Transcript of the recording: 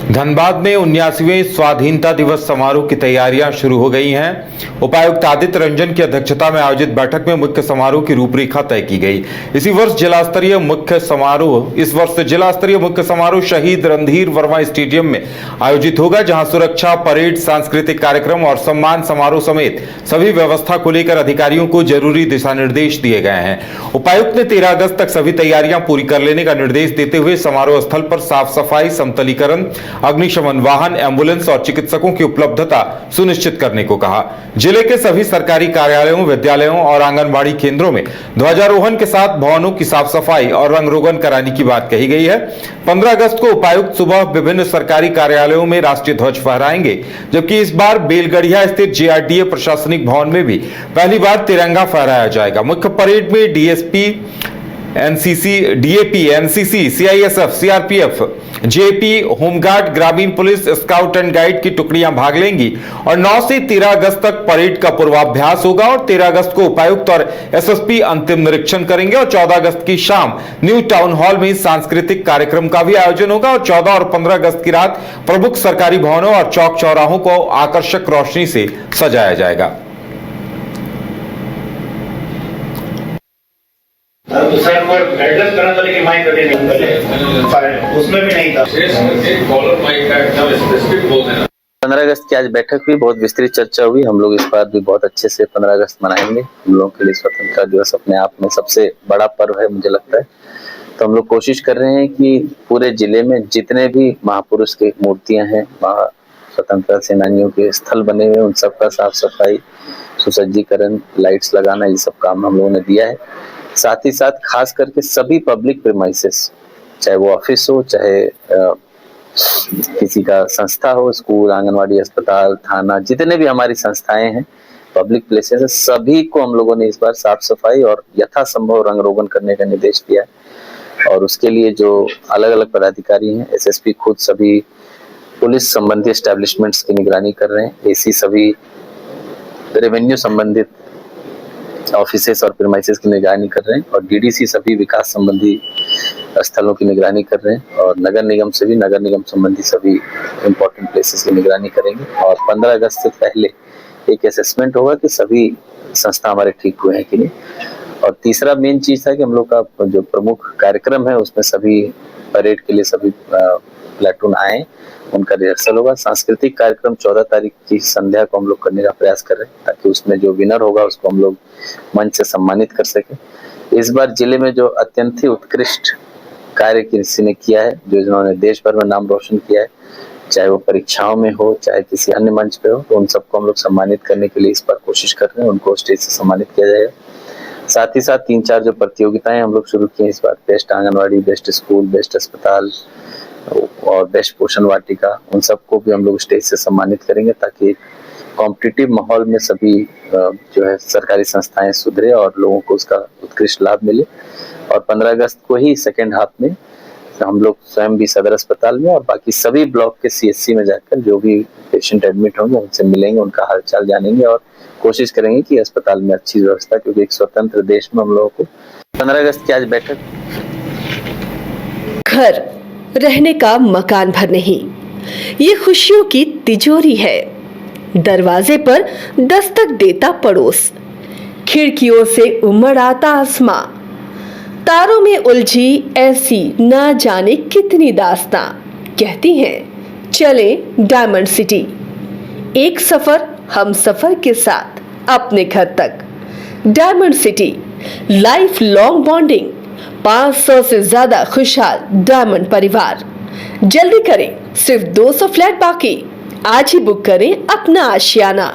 धनबाद में 79वें स्वाधीनता दिवस समारोह की तैयारियां शुरू हो गई हैं। उपायुक्त आदित्य रंजन की अध्यक्षता में आयोजित बैठक में मुख्य समारोह की रूपरेखा तय की गई। इस वर्ष जिला स्तरीय मुख्य समारोह शहीद रणधीर वर्मा स्टेडियम में आयोजित होगा, जहां सुरक्षा, परेड, सांस्कृतिक कार्यक्रम और सम्मान समारोह समेत सभी व्यवस्था को लेकर अधिकारियों को जरूरी दिशा निर्देश दिए गए हैं। उपायुक्त ने 13 अगस्त तक सभी तैयारियां पूरी कर लेने का निर्देश देते हुए समारोह स्थल पर साफ सफाई, समतलीकरण, अग्निशमन वाहन, एम्बुलेंस और चिकित्सकों की उपलब्धता सुनिश्चित करने को कहा। जिले के सभी सरकारी कार्यालयों, विद्यालयों और आंगनबाड़ी केंद्रों में ध्वजारोहण के साथ भवनों की साफ सफाई और रंग रोगन कराने की बात कही गई है। 15 अगस्त को उपायुक्त सुबह विभिन्न सरकारी कार्यालयों में राष्ट्रीय ध्वज फहराएंगे, जबकि इस बार बेलगढ़िया स्थित जेआरडीए प्रशासनिक भवन में भी पहली बार तिरंगा फहराया जाएगा। मुख्य परेड में DSP, DAP, NCC, CISF, CRPF, JP, home guard, ग्रामीण पुलिस, स्काउट एंड गाइड की टुकड़ियां भाग लेंगी और 9 से 13 अगस्त तक परेड का पूर्वाभ्यास होगा और 13 अगस्त को उपायुक्त और एसएसपी अंतिम निरीक्षण करेंगे और 14 अगस्त की शाम न्यू टाउन हॉल में सांस्कृतिक कार्यक्रम का भी आयोजन होगा और 14 और 15 अगस्त की रात प्रमुख सरकारी भवनों और चौक चौराहों को आकर्षक रोशनी से सजाया जाएगा। तो सर वो एड्रेस करना था, लेकिन माइक कटे नहीं, उसमें भी नहीं था। एक कॉलर माइक का एकदम स्पेसिफिक बोल देना। 15 अगस्त की आज बैठक हुई, बहुत विस्तृत चर्चा हुई। हम लोग इस बार भी बहुत अच्छे से 15 अगस्त मनाएंगे। हम लोगों के लिए स्वतंत्रता दिवस अपने आप में सबसे बड़ा पर्व है, मुझे लगता है। तो हम लोग कोशिश कर रहे हैं कि पूरे जिले में जितने भी महापुरुष की मूर्तियां हैं, स्वतंत्रता सेनानियों के स्थल बने हुए, उन सबका साफ सफाई, सुसज्जीकरण, लाइट्स लगाना, ये सब काम हम लोगों ने दिया है। साथ ही साथ खास करके सभी पब्लिक प्रीमाइसेस, चाहे वो ऑफिस हो, चाहे किसी का संस्था हो, स्कूल, आंगनवाड़ी, अस्पताल, थाना, जितने भी हमारी संस्थाएं हैं, पब्लिक प्लेसेस है, सभी को हम लोगों ने इस बार साफ सफाई और यथासंभव रंग रोगन करने का निर्देश दिया है। और उसके लिए जो अलग अलग पदाधिकारी हैं, एसएसपी खुद सभी पुलिस संबंधी एस्टेब्लिशमेंट्स की निगरानी कर रहे हैं, एसी सभी रेवेन्यू संबंधित ऑफिसेस और प्रीमाइसेस की निगरानी कर रहे हैं और डीडीसी सभी विकास संबंधी स्थलों की निगरानी कर रहे हैं और नगर निगम से भी नगर निगम संबंधी सभी इंपॉर्टेंट प्लेसेस की निगरानी करेंगे। और 15 अगस्त से पहले एक असेसमेंट होगा कि सभी संस्था हमारे ठीक हुए हैं कि नहीं। और तीसरा मेन चीज था कि हम लोग का जो प्रमुख कार्यक्रम है उसमें सभी परेड के लिए सभी प्लेटून आए, उनका रिहर्सल होगा। सांस्कृतिक कार्यक्रम 14 तारीख की संध्या को हम लोग करने का प्रयास कर रहे हैं, ताकि उसमें जो विनर होगा उसको हम लोग मंच से सम्मानित कर सके। इस बार जिले में जो अत्यंत ही उत्कृष्ट कार्य किसी ने किया है, जो जिन्होंने देश भर में नाम रोशन किया है, चाहे वो परीक्षाओं में हो, चाहे किसी अन्य मंच पे हो, तो उन सबको हम लोग सम्मानित करने के लिए इस बार कोशिश कर रहे हैं, उनको स्टेज से सम्मानित किया जाएगा। साथ ही साथ 3-4 जो प्रतियोगिताएं हम लोग शुरू की हैं इस बार, best anganwadi, best school, best अस्पताल और बेस्ट पोषण वाटिका, उन सबको भी हम लोग स्टेज से सम्मानित करेंगे, ताकि कॉम्पिटिटिव माहौल में सभी जो है सरकारी संस्थाएं सुधरे और लोगों को उसका उत्कृष्ट लाभ मिले। और 15 अगस्त को ही सेकेंड हाफ में हम लोग स्वयं भी सदर अस्पताल में और बाकी सभी ब्लॉक के सीएचसी में जाकर जो भी पेशेंट एडमिट होंगे उनसे मिलेंगे, उनका हालचाल जानेंगे और कोशिश करेंगे कि अस्पताल में अच्छी व्यवस्था, क्योंकि एक स्वतंत्र देश में हम लोगों को 15 अगस्त की आज बैठक। घर रहने का मकान भर नहीं, ये खुशियों की तिजोरी है। दरवाजे पर दस्तक देता पड़ोस, खिड़कियों से उमड़ आता आसमां, तारों में उलझी ऐसी ना जाने कितनी दास्तां। कहती हैं चले डायमंड सिटी, एक सफर हम सफर के साथ अपने घर तक। Diamond city, life long bonding, 500 से ज्यादा खुशहाल डायमंड परिवार। जल्दी करें, सिर्फ 200 फ्लैट बाकी। आज ही बुक करें अपना आशियाना।